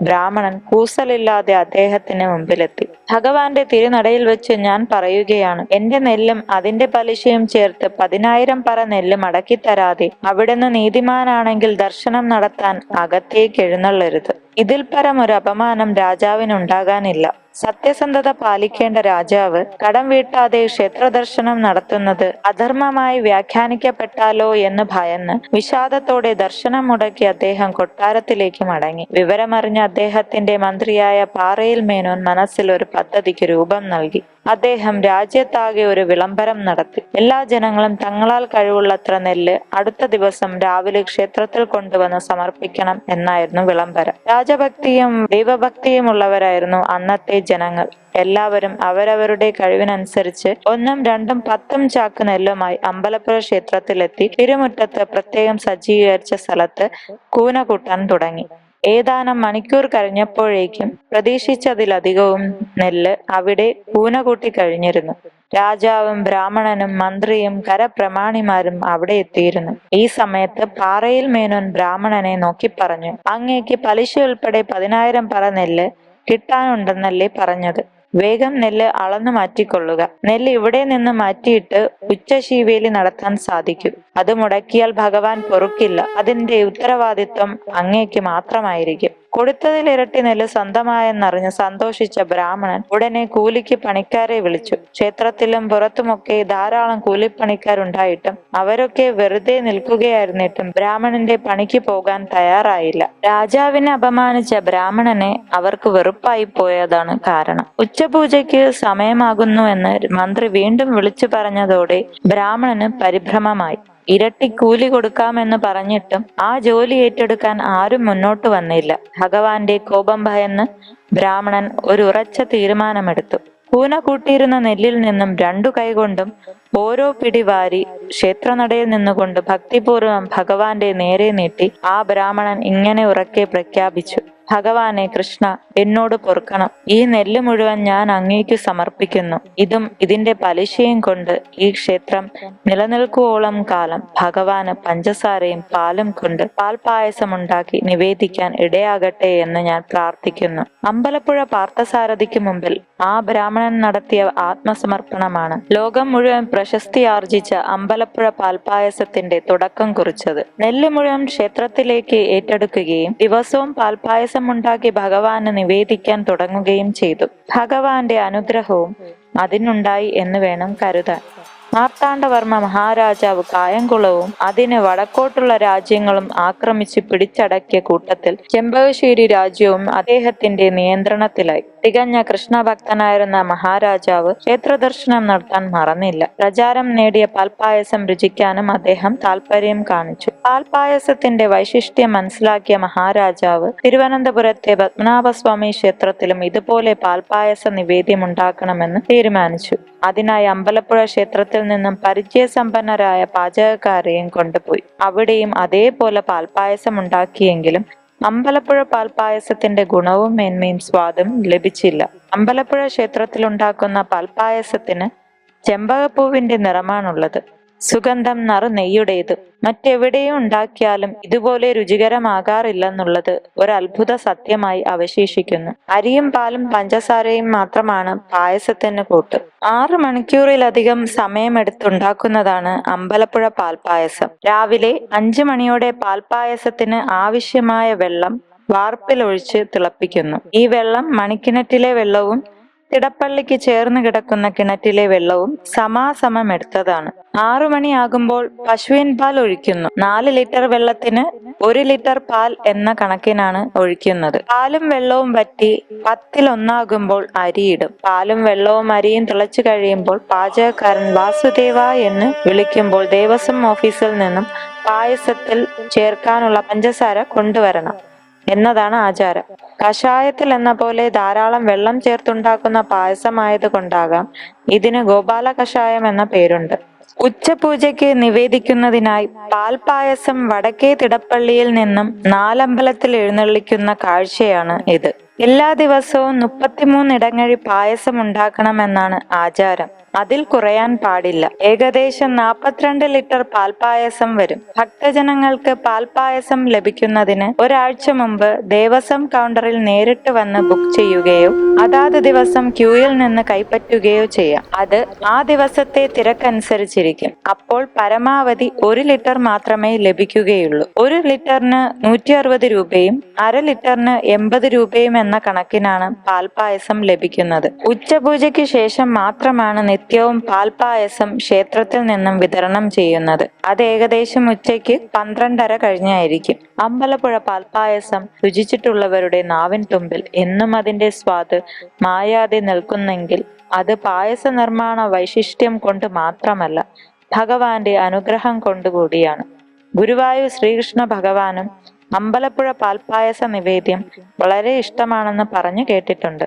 ബ്രാഹ്മണൻ കൂസലില്ലാതെ അദ്ദേഹത്തിന് മുമ്പിലെത്തി. ഭഗവാന്റെ തിരുനടയിൽ വെച്ച് ഞാൻ പറയുകയാണ്, എന്റെ നെല്ലും അതിന്റെ പലിശയും ചേർത്ത് 10,000 പറ നെല്ല് മടക്കിത്തരാതെ അവിടുന്ന് നീതിമാനാണെങ്കിൽ ദർശനം നടത്താൻ അകത്തേക്ക് എഴുന്നള്ളരുത്. ഇതിൽ പരം ഒരു അപമാനം രാജാവിനുണ്ടാകാനില്ല. സത്യസന്ധത പാലിക്കേണ്ട രാജാവ് കടം വീട്ടാതെ ക്ഷേത്ര ദർശനം നടത്തുന്നത് അധർമ്മമായി വ്യാഖ്യാനിക്കപ്പെട്ടാലോ എന്ന് ഭയന്ന് വിഷാദത്തോടെ ദർശനം മുടക്കി അദ്ദേഹം കൊട്ടാരത്തിലേക്ക് മടങ്ങി. വിവരമറിഞ്ഞ അദ്ദേഹത്തിന്റെ മന്ത്രിയായ പാറയിൽ മേനോൻ മനസ്സിൽ ഒരു പദ്ധതിക്ക് രൂപം നൽകി. അദ്ദേഹം രാജ്യത്താകെ ഒരു വിളംബരം നടത്തി. എല്ലാ ജനങ്ങളും തങ്ങളാൽ കഴിവുള്ളത്ര നെല്ല് അടുത്ത ദിവസം രാവിലെ ക്ഷേത്രത്തിൽ കൊണ്ടുവന്ന് സമർപ്പിക്കണം എന്നായിരുന്നു വിളംബരം. രാജഭക്തിയും ദൈവഭക്തിയും ഉള്ളവരായിരുന്നു അന്നത്തെ ജനങ്ങൾ. എല്ലാവരും അവരവരുടെ കഴിവിനനുസരിച്ച് 1, 2, 10 ചാക്ക് നെല്ലുമായി അമ്പലപ്പുഴ ക്ഷേത്രത്തിലെത്തി തിരുമുറ്റത്ത് പ്രത്യേകം സജ്ജീകരിച്ച സ്ഥലത്ത് കൂന കൂട്ടാൻ തുടങ്ങി. ഏതാനും മണിക്കൂർ കഴിഞ്ഞപ്പോഴേക്കും പ്രതീക്ഷിച്ചതിലധികവും നെല്ല് അവിടെ കൂന കൂട്ടി കഴിഞ്ഞിരുന്നു. രാജാവും ബ്രാഹ്മണനും മന്ത്രിയും കരപ്രമാണിമാരും അവിടെ എത്തിയിരുന്നു. ഈ സമയത്ത് പാറയിൽ മേനോൻ ബ്രാഹ്മണനെ നോക്കി പറഞ്ഞു, അങ്ങേക്ക് പലിശ ഉൾപ്പെടെ 10,000 പറ നെല്ല് കിട്ടാനുണ്ടെന്നല്ലേ പറഞ്ഞത്? വേഗം നെല്ല് അളന്നു മാറ്റിക്കൊള്ളുക. നെല്ല് ഇവിടെ നിന്ന് മാറ്റിയിട്ട് ഉച്ചശീവേലി നടത്താൻ സാധിക്കും. അത് മുടക്കിയാൽ ഭഗവാൻ പൊറുക്കില്ല. അതിന്റെ ഉത്തരവാദിത്വം അങ്ങേക്ക് മാത്രമായിരിക്കും. കൊടുത്തതിൽ ഇരട്ടി നെല്ല് സ്വന്തമായെന്നറിഞ്ഞ് സന്തോഷിച്ച ബ്രാഹ്മണൻ ഉടനെ കൂലിക്ക് പണിക്കാരെ വിളിച്ചു. ക്ഷേത്രത്തിലും പുറത്തുമൊക്കെ ധാരാളം കൂലിപ്പണിക്കാരുണ്ടായിട്ടും അവരൊക്കെ വെറുതെ നിൽക്കുകയായിരുന്നിട്ടും ബ്രാഹ്മണന്റെ പണിക്ക് പോകാൻ തയ്യാറായില്ല. രാജാവിനെ അപമാനിച്ച ബ്രാഹ്മണനെ അവർക്ക് വെറുപ്പായി പോയതാണ് കാരണം. ഉച്ചപൂജയ്ക്ക് സമയമാകുന്നു എന്ന് മന്ത്രി വീണ്ടും വിളിച്ചു പറഞ്ഞതോടെ ബ്രാഹ്മണന് പരിഭ്രമമായി. ഇരട്ടി കൂലി കൊടുക്കാമെന്ന് പറഞ്ഞിട്ടും ആ ജോലി ഏറ്റെടുക്കാൻ ആരും മുന്നോട്ട് വന്നില്ല. ഭഗവാന്റെ കോപം ഭയന്ന് ബ്രാഹ്മണൻ ഒരു ഉറച്ച തീരുമാനമെടുത്തു. കൂന കൂട്ടിയിരുന്ന നെല്ലിൽ നിന്നും 2 കൈകൊണ്ടും ഓരോ പിടി വാരി ക്ഷേത്രനടയിൽ നിന്നുകൊണ്ട് ഭക്തിപൂർവം ഭഗവാന്റെ നേരെ നീട്ടി ആ ബ്രാഹ്മണൻ ഇങ്ങനെ ഉറക്കെ പ്രഖ്യാപിച്ചു, ഭഗവാനെ കൃഷ്ണ, എന്നോട് പൊറുക്കണം. ഈ നെല്ല് മുഴുവൻ ഞാൻ അങ്ങേക്കു സമർപ്പിക്കുന്നു. ഇതും ഇതിന്റെ പലിശയും കൊണ്ട് ഈ ക്ഷേത്രം നിലനിൽക്കുവോളം കാലം ഭഗവാന് പഞ്ചസാരയും പാലും കൊണ്ട് പാൽപായസമുണ്ടാക്കി നിവേദിക്കാൻ ഇടയാകട്ടെ എന്ന് ഞാൻ പ്രാർത്ഥിക്കുന്നു. അമ്പലപ്പുഴ പാർത്ഥസാരഥിക്ക് മുമ്പിൽ ആ ബ്രാഹ്മണൻ നടത്തിയ ആത്മസമർപ്പണമാണ് ലോകം മുഴുവൻ പ്രശസ്തി ആർജിച്ച അമ്പലപ്പുഴ പാൽപായസത്തിന്റെ തുടക്കം കുറിച്ചത്. നെല്ല് മുഴുവൻ ക്ഷേത്രത്തിലേക്ക് ഏറ്റെടുക്കുകയും ദിവസവും പാൽപായസം ഉണ്ടാക്കി ഭഗവാന് നിവേദിക്കാൻ തുടങ്ങുകയും ചെയ്തു. ഭഗവാന്റെ അനുഗ്രഹവും അതിനുണ്ടായി എന്ന് വേണം കരുതാൻ. മാർത്താണ്ഡവർമ്മ മഹാരാജാവ് കായംകുളവും അതിന് വടക്കോട്ടുള്ള രാജ്യങ്ങളും ആക്രമിച്ച് പിടിച്ചടക്കിയ കൂട്ടത്തിൽ ചെമ്പകശ്ശേരി രാജ്യവും അദ്ദേഹത്തിന്റെ നിയന്ത്രണത്തിലായി. തികഞ്ഞ കൃഷ്ണഭക്തനായിരുന്ന മഹാരാജാവ് ക്ഷേത്രദർശനം നടത്താൻ മറന്നില്ല. പ്രചാരം നേടിയ പാൽപായസം രുചിക്കാനും അദ്ദേഹം താല്പര്യം കാണിച്ചു. പാൽപായസത്തിന്റെ വൈശിഷ്ട്യം മനസ്സിലാക്കിയ മഹാരാജാവ് തിരുവനന്തപുരത്തെ പത്മനാഭസ്വാമി ക്ഷേത്രത്തിലും ഇതുപോലെ പാൽപായസ നിവേദ്യം ഉണ്ടാക്കണമെന്ന് തീരുമാനിച്ചു. അതിനായി അമ്പലപ്പുഴ ക്ഷേത്രത്തിൽ നിന്നും പരിചയസമ്പന്നരായ പാചകക്കാരെയും കൊണ്ടുപോയി. അവിടെയും അതേപോലെ പാൽപായസം ഉണ്ടാക്കിയെങ്കിലും അമ്പലപ്പുഴ പാൽപായസത്തിന്റെ ഗുണവും മേന്മയും സ്വാദും ലഭിച്ചില്ല. അമ്പലപ്പുഴ ക്ഷേത്രത്തിൽ ഉണ്ടാക്കുന്ന പാൽപായസത്തിന് ചെമ്പകപ്പൂവിന്റെ നിറമാണുള്ളത്. സുഗന്ധം നറുനെയ്യുടേത്. മറ്റെവിടെയും ഉണ്ടാക്കിയാലും ഇതുപോലെ രുചികരമാകാറില്ലെന്നുള്ളത് ഒരു അത്ഭുത സത്യമായി അവശേഷിക്കുന്നു. അരിയും പാലും പഞ്ചസാരയും മാത്രമാണ് പായസത്തിന് കൂട്ട്. 6 മണിക്കൂറിലധികം സമയമെടുത്തുണ്ടാക്കുന്നതാണ് അമ്പലപ്പുഴ പാൽപായസം. രാവിലെ 5 മണിയോടെ പാൽപായസത്തിന് ആവശ്യമായ വെള്ളം വാർപ്പിലൊഴിച്ച് തിളപ്പിക്കുന്നു. ഈ വെള്ളം മണിക്കിണറ്റിലെ വെള്ളവും തിടപ്പള്ളിക്ക് ചേർന്ന് കിടക്കുന്ന കിണറ്റിലെ വെള്ളവും സമാസമം എടുത്തതാണ്. 6 മണിയാകുമ്പോൾ പശുവിൻ പാൽ ഒഴിക്കുന്നു. 4 ലിറ്റർ വെള്ളത്തിന് 1 ലിറ്റർ പാൽ എന്ന കണക്കിനാണ് ഒഴിക്കുന്നത്. പാലും വെള്ളവും വറ്റി 1/10 അരിയിടും. പാലും വെള്ളവും അരിയും തിളച്ചു കഴിയുമ്പോൾ പാചകക്കാരൻ വാസുദേവ എന്ന് വിളിക്കുമ്പോൾ ദേവസ്വം ഓഫീസിൽ നിന്നും പായസത്തിൽ ചേർക്കാനുള്ള പഞ്ചസാര കൊണ്ടുവരണം. എന്നതാണ് ആചാരം. കഷായത്തിൽ എന്ന പോലെ ധാരാളം വെള്ളം ചേർത്തുണ്ടാക്കുന്ന പായസമായത് കൊണ്ടാകാം ഇതിന് ഗോപാല കഷായം എന്ന പേരുണ്ട്. ഉച്ചപൂജയ്ക്ക് നിവേദിക്കുന്നതിനായി പാൽപായസം വടക്കേ തിടപ്പള്ളിയിൽ നിന്നും നാലമ്പലത്തിൽ എഴുന്നള്ളിക്കുന്ന കാഴ്ചയാണ് ഇത്. എല്ലാ ദിവസവും 33 ഇടങ്ങഴി പായസം ഉണ്ടാക്കണമെന്നാണ് ആചാരം. അതിൽ കുറയാൻ പാടില്ല. ഏകദേശം 42 ലിറ്റർ പാൽപായസം വരും. ഭക്തജനങ്ങൾക്ക് പാൽപായസം ലഭിക്കുന്നതിന് ഒരാഴ്ച മുമ്പ് ദേവസ്വം കൗണ്ടറിൽ നേരിട്ട് വന്ന് ബുക്ക് ചെയ്യുകയോ അതാത് ദിവസം ക്യൂയിൽ നിന്ന് കൈപ്പറ്റുകയോ ചെയ്യാം. അത് ആ ദിവസത്തെ തിരക്കനുസരിച്ചിരിക്കും. അപ്പോൾ പരമാവധി 1 ലിറ്റർ മാത്രമേ ലഭിക്കുകയുള്ളൂ. 1 ലിറ്ററിന് 160 രൂപയും 1/2 ലിറ്ററിന് 80 രൂപയും എന്ന കണക്കിനാണ് പാൽപായസം ലഭിക്കുന്നത്. ഉച്ചപൂജയ്ക്ക് ശേഷം മാത്രമാണ് നിത്യവും പാൽപായസം ക്ഷേത്രത്തിൽ നിന്നും വിതരണം ചെയ്യുന്നത്. അത് ഏകദേശം ഉച്ചയ്ക്ക് 12:30 കഴിഞ്ഞായിരിക്കും. അമ്പലപ്പുഴ പാൽപായസം രുചിച്ചിട്ടുള്ളവരുടെ നാവിൻ തുമ്പിൽ എന്നും അതിന്റെ സ്വാദ് മായാതെ നിൽക്കുന്നെങ്കിൽ അത് പായസ നിർമ്മാണ വൈശിഷ്ട്യം കൊണ്ട് മാത്രമല്ല, ഭഗവാന്റെ അനുഗ്രഹം കൊണ്ടുകൂടിയാണ്. ഗുരുവായൂർ ശ്രീകൃഷ്ണ ഭഗവാനും അമ്പലപ്പുഴ പാൽപായസ നിവേദ്യം വളരെ ഇഷ്ടമാണെന്ന് പറഞ്ഞു കേട്ടിട്ടുണ്ട്.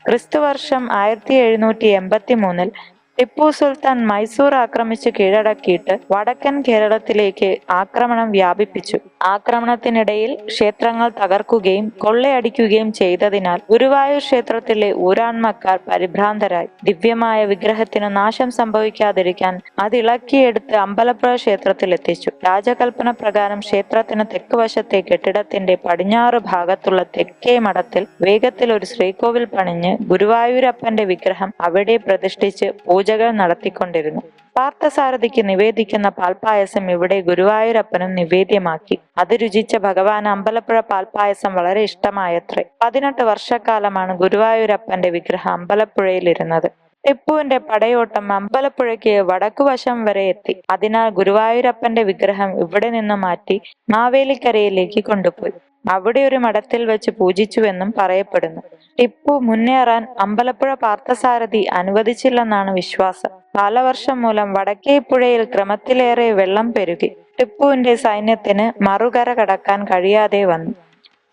ക്രിസ്തുവർഷം 1783 ടിപ്പു സുൽത്താൻ മൈസൂർ ആക്രമിച്ച് കീഴടക്കിയിട്ട് വടക്കൻ കേരളത്തിലേക്ക് ആക്രമണം വ്യാപിപ്പിച്ചു. ആക്രമണത്തിനിടയിൽ ക്ഷേത്രങ്ങൾ തകർക്കുകയും കൊള്ളയടിക്കുകയും ചെയ്തതിനാൽ ഗുരുവായൂർ ക്ഷേത്രത്തിലെ ഊരാൺമക്കാർ പരിഭ്രാന്തരായി. ദിവ്യമായ വിഗ്രഹത്തിന് നാശം സംഭവിക്കാതിരിക്കാൻ അതിളക്കിയെടുത്ത് അമ്പലപ്പുഴ ക്ഷേത്രത്തിൽ എത്തിച്ചു. രാജകൽപ്പന പ്രകാരം ക്ഷേത്രത്തിന് തെക്കുവശത്തെ കെട്ടിടത്തിന്റെ പടിഞ്ഞാറ് ഭാഗത്തുള്ള തെക്കേ മഠത്തിൽ വേഗത്തിൽ ഒരു ശ്രീകോവിൽ പണിഞ്ഞ് ഗുരുവായൂരപ്പന്റെ വിഗ്രഹം അവിടെ പ്രതിഷ്ഠിച്ച് പൂജകൾ നടത്തിക്കൊണ്ടിരുന്നു. പാർത്ഥസാരഥിക്ക് നിവേദിക്കുന്ന പാൽപായസം ഇവിടെ ഗുരുവായൂരപ്പനും നിവേദ്യമാക്കി. അത് രുചിച്ച ഭഗവാൻ അമ്പലപ്പുഴ പാൽപായസം വളരെ ഇഷ്ടമായത്രേ. 18 വർഷക്കാലമാണ് ഗുരുവായൂരപ്പന്റെ വിഗ്രഹം അമ്പലപ്പുഴയിൽ ഇരുന്നത്. ടിപ്പുവിന്റെ പടയോട്ടം അമ്പലപ്പുഴയ്ക്ക് വടക്കുവശം വരെ എത്തി. അതിനാൽ ഗുരുവായൂരപ്പന്റെ വിഗ്രഹം ഇവിടെ നിന്ന് മാറ്റി മാവേലിക്കരയിലേക്ക് കൊണ്ടുപോയി. അവിടെ ഒരു മഠത്തിൽ വെച്ച് പൂജിച്ചുവെന്നും പറയപ്പെടുന്നു. ടിപ്പു മുന്നേറാൻ അമ്പലപ്പുഴ പാർത്ഥസാരഥി അനുവദിച്ചില്ലെന്നാണ് വിശ്വാസം. കാലവർഷം മൂലം വടക്കേ പുഴയിൽ ക്രമത്തിലേറെ വെള്ളം പെരുകി. ടിപ്പുവിന്റെ സൈന്യത്തിന് മറുകര കടക്കാൻ കഴിയാതെ വന്നു.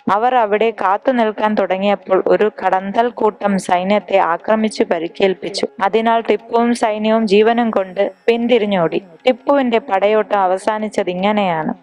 അവർ അവിടെ കാത്തു നിൽക്കാൻ തുടങ്ങിയപ്പോൾ ഒരു കടന്തൽ കൂട്ടം സൈന്യത്തെ ആക്രമിച്ചു പരിക്കേൽപ്പിച്ചു. അതിനാൽ ടിപ്പുവും സൈന്യവും ജീവനും കൊണ്ട് പിന്തിരിഞ്ഞോടി. ടിപ്പുവിന്റെ പടയോട്ടം അവസാനിച്ചത് ഇങ്ങനെയാണ്.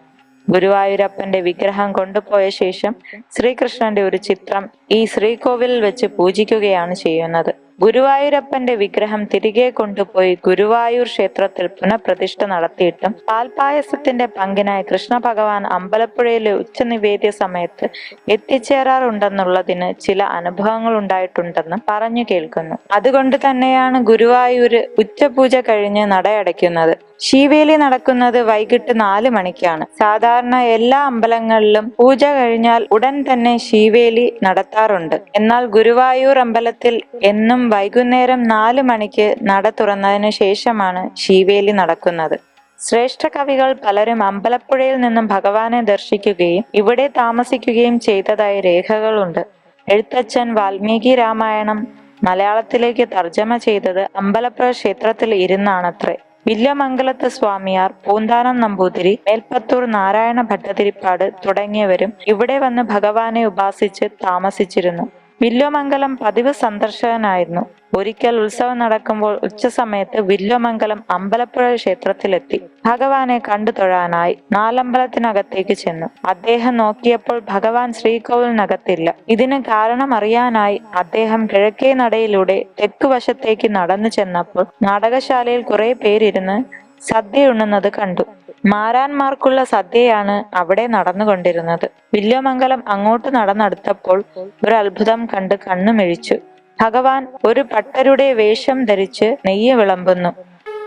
ഗുരുവായൂരപ്പന്റെ വിഗ്രഹം കൊണ്ടുപോയ ശേഷം ശ്രീകൃഷ്ണന്റെ ഒരു ചിത്രം ഈ ശ്രീകോവിലിൽ വെച്ച് പൂജിക്കുകയാണ് ചെയ്യുന്നത്. ഗുരുവായൂരപ്പന്റെ വിഗ്രഹം തിരികെ കൊണ്ടുപോയി ഗുരുവായൂർ ക്ഷേത്രത്തിൽ പുനഃപ്രതിഷ്ഠ നടത്തിയിട്ടും പാൽപായസത്തിന്റെ പങ്കിനായി കൃഷ്ണ ഭഗവാൻ അമ്പലപ്പുഴയിലെ ഉച്ചനിവേദ്യ സമയത്ത് എത്തിച്ചേരാറുണ്ടെന്നുള്ളതിന് ചില അനുഭവങ്ങൾ ഉണ്ടായിട്ടുണ്ടെന്ന് പറഞ്ഞു കേൾക്കുന്നു. അതുകൊണ്ട് തന്നെയാണ് ഗുരുവായൂര് ഉച്ചപൂജ കഴിഞ്ഞ് നടയടയ്ക്കുന്നത്. ശീവേലി നടക്കുന്നത് വൈകിട്ട് 4 മണിക്കാണ്. സാധാരണ എല്ലാ അമ്പലങ്ങളിലും പൂജ കഴിഞ്ഞാൽ ഉടൻ തന്നെ ശീവേലി നടത്താറുണ്ട്. എന്നാൽ ഗുരുവായൂർ അമ്പലത്തിൽ എന്നും വൈകുന്നേരം 4 മണിക്ക് നട തുറന്നതിന് ശേഷമാണ് ശീവേലി നടക്കുന്നത്. ശ്രേഷ്ഠ കവികൾ പലരും അമ്പലപ്പുഴയിൽ നിന്നും ഭഗവാനെ ദർശിക്കുകയും ഇവിടെ താമസിക്കുകയും ചെയ്തതായി രേഖകളുണ്ട്. എഴുത്തച്ഛൻ വാൽമീകി രാമായണം മലയാളത്തിലേക്ക് തർജ്ജമ ചെയ്തത് അമ്പലപ്പുഴ ക്ഷേത്രത്തിൽ ഇരുന്നാണത്രേ. വില്യമംഗലത്ത് സ്വാമിയാർ, പൂന്താനം നമ്പൂതിരി, മേൽപ്പത്തൂർ നാരായണ ഭട്ടതിരിപ്പാട് തുടങ്ങിയവരും ഇവിടെ വന്ന് ഭഗവാനെ ഉപാസിച്ച് താമസിച്ചിരുന്നു. വില്വമംഗലം പതിവ് സന്ദർശകനായിരുന്നു. ഒരിക്കൽ ഉത്സവം നടക്കുമ്പോൾ ഉച്ചസമയത്ത് വില്വമംഗലം അമ്പലപ്പുഴ ക്ഷേത്രത്തിലെത്തി. ഭഗവാനെ കണ്ടു തൊഴാനായി നാലമ്പലത്തിനകത്തേക്ക് ചെന്നു. അദ്ദേഹം നോക്കിയപ്പോൾ ഭഗവാൻ ശ്രീകോവിലിനകത്തില്ല. ഇതിന് കാരണം അറിയാനായി അദ്ദേഹം കിഴക്കേ നടയിലൂടെ തെക്കുവശത്തേക്ക് നടന്നു ചെന്നപ്പോൾ നാടകശാലയിൽ കുറെ പേരിരുന്ന് സദ്യ ഉണ്ണുന്നത് കണ്ടു. മാരാന്മാർക്കുള്ള സദ്യയാണ് അവിടെ നടന്നുകൊണ്ടിരുന്നത്. വില്വമംഗലം അങ്ങോട്ട് നടന്നെടുത്തപ്പോൾ ഒരു അത്ഭുതം കണ്ട് കണ്ണുമിഴിച്ചു. ഭഗവാൻ ഒരു പട്ടരുടെ വേഷം ധരിച്ച് നെയ്യ് വിളമ്പുന്നു.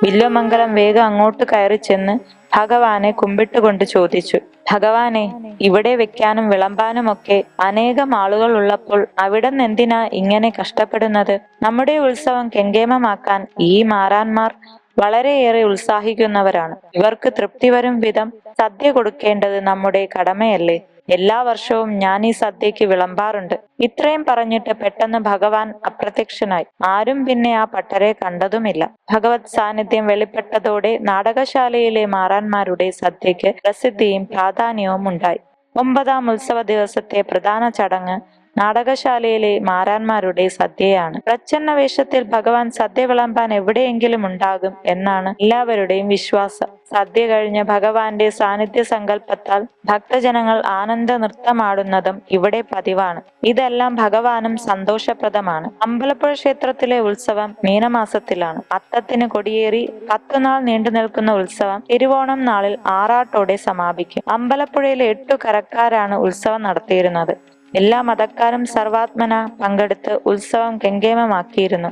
വില്വമംഗലം വേഗം അങ്ങോട്ട് കയറി ചെന്ന് ഭഗവാനെ കുമ്പിട്ടുകൊണ്ട് ചോദിച്ചു, ഭഗവാനെ, ഇവിടെ വെക്കാനും വിളമ്പാനുമൊക്കെ അനേകം ആളുകൾ ഉള്ളപ്പോൾ അവിടുന്ന് എന്തിനാ ഇങ്ങനെ കഷ്ടപ്പെടുന്നത്? നമ്മുടെ ഉത്സവം കെങ്കേമമാക്കാൻ ഈ മാരാന്മാർ വളരെയേറെ ഉത്സാഹിക്കുന്നവരാണ്. ഇവർക്ക് തൃപ്തി വരും വിധം സദ്യ കൊടുക്കേണ്ടത് നമ്മുടെ കടമയല്ലേ? എല്ലാ വർഷവും ഞാൻ ഈ സദ്യക്ക് വിളമ്പാറുണ്ട്. ഇത്രയും പറഞ്ഞിട്ട് പെട്ടെന്ന് ഭഗവാൻ അപ്രത്യക്ഷനായി. ആരും പിന്നെ ആ പട്ടരെ കണ്ടതുമില്ല. ഭഗവത് സാന്നിധ്യം വെളിപ്പെട്ടതോടെ നാടകശാലയിലെ മാറാന്മാരുടെ സദ്യക്ക് പ്രസിദ്ധിയും പ്രാധാന്യവും ഉണ്ടായി. 9ാം ഉത്സവ ദിവസത്തെ പ്രധാന ചടങ്ങ് നാടകശാലയിലെ മാരാന്മാരുടെ സദ്യയാണ്. പ്രച്ഛന്ന വേഷത്തിൽ ഭഗവാൻ സദ്യ വിളമ്പാൻ എവിടെയെങ്കിലും ഉണ്ടാകും എന്നാണ് എല്ലാവരുടെയും വിശ്വാസം. സദ്യ കഴിഞ്ഞ് ഭഗവാന്റെ സാന്നിധ്യ സങ്കല്പത്താൽ ഭക്തജനങ്ങൾ ആനന്ദ നൃത്തമാടുന്നതും ഇവിടെ പതിവാണ്. ഇതെല്ലാം ഭഗവാനും സന്തോഷപ്രദമാണ്. അമ്പലപ്പുഴ ക്ഷേത്രത്തിലെ ഉത്സവം മീനമാസത്തിലാണ്. അത്തത്തിന് കൊടിയേറി 10 നാൾ നീണ്ടു നിൽക്കുന്ന ഉത്സവം തിരുവോണം നാളിൽ ആറാട്ടോടെ സമാപിക്കും. അമ്പലപ്പുഴയിലെ 8 കരക്കാരാണ് ഉത്സവം നടത്തിയിരുന്നത്. എല്ലാ മതക്കാരും സർവാത്മന പങ്കെടുത്ത് ഉത്സവം കെങ്കേമമാക്കിയിരുന്നു.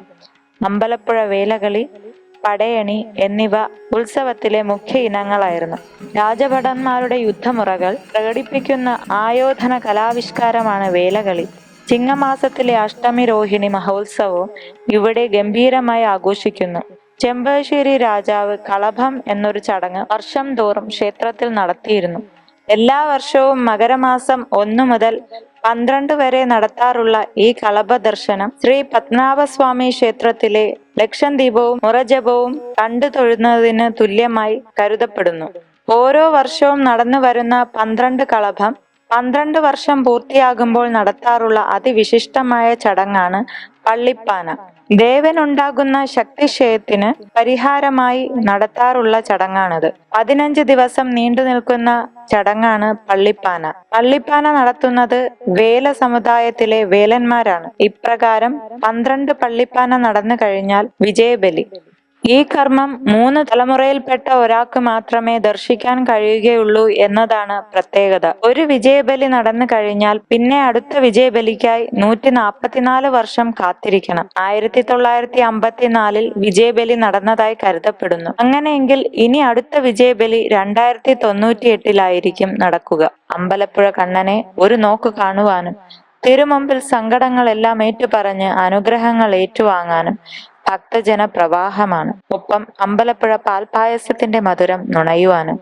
അമ്പലപ്പുഴ വേലകളി, പടയണി എന്നിവ ഉത്സവത്തിലെ മുഖ്യ ഇനങ്ങളായിരുന്നു. രാജഭടന്മാരുടെ യുദ്ധമുറകൾ പ്രകടിപ്പിക്കുന്ന ആയോധന കലാവിഷ്കാരമാണ് വേലകളി. ചിങ്ങമാസത്തിലെ അഷ്ടമി രോഹിണി മഹോത്സവവും ഇവിടെ ഗംഭീരമായി ആഘോഷിക്കുന്നു. ചെമ്പകശ്ശേരി രാജാവ് കളഭം എന്നൊരു ചടങ്ങ് വർഷം തോറും ക്ഷേത്രത്തിൽ നടത്തിയിരുന്നു. എല്ലാ വർഷവും മകരമാസം 1 മുതൽ 12 വരെ നടത്താറുള്ള ഈ കളഭ ദർശനം ശ്രീ പത്മനാഭസ്വാമി ക്ഷേത്രത്തിലെ ലക്ഷദ്വീപവും മുറജപവും കണ്ടു തൊഴുന്നതിന് തുല്യമായി കരുതപ്പെടുന്നു. ഓരോ വർഷവും നടന്നു വരുന്ന 12 കളഭം 12 വർഷം പൂർത്തിയാകുമ്പോൾ നടത്താറുള്ള അതിവിശിഷ്ടമായ ചടങ്ങാണ് പള്ളിപ്പാന. ദേവനുണ്ടാകുന്ന ശക്തിക്ഷയത്തിന് പരിഹാരമായി നടത്താറുള്ള ചടങ്ങാണിത്. 15 ദിവസം നീണ്ടു നിൽക്കുന്ന ചടങ്ങാണ് പള്ളിപ്പാന. പള്ളിപ്പാന നടത്തുന്നത് വേല സമുദായത്തിലെ വേലന്മാരാണ്. ഇപ്രകാരം 12 പള്ളിപ്പാന നടന്നു കഴിഞ്ഞാൽ വിജയബലി. ഈ കർമ്മം 3 തലമുറയിൽപ്പെട്ട ഒരാൾക്ക് മാത്രമേ ദർശിക്കാൻ കഴിയുകയുള്ളൂ എന്നതാണ് പ്രത്യേകത. ഒരു വിജയബലി നടന്നു കഴിഞ്ഞാൽ പിന്നെ അടുത്ത വിജയബലിക്കായി 144 വർഷം കാത്തിരിക്കണം. 1954 വിജയബലി നടന്നതായി കരുതപ്പെടുന്നു. അങ്ങനെയെങ്കിൽ ഇനി അടുത്ത വിജയബലി 2098 നടക്കുക. അമ്പലപ്പുഴ കണ്ണനെ ഒരു നോക്ക് കാണുവാനും തിരുമുമ്പിൽ സങ്കടങ്ങളെല്ലാം ഏറ്റുപറഞ്ഞ് അനുഗ്രഹങ്ങൾ ഏറ്റുവാങ്ങാനും ഭക്തജന പ്രവാഹമാണ്. ഒപ്പം അമ്പലപ്പുഴ പാൽപായസത്തിന്റെ മധുരം നുണയുവാനും.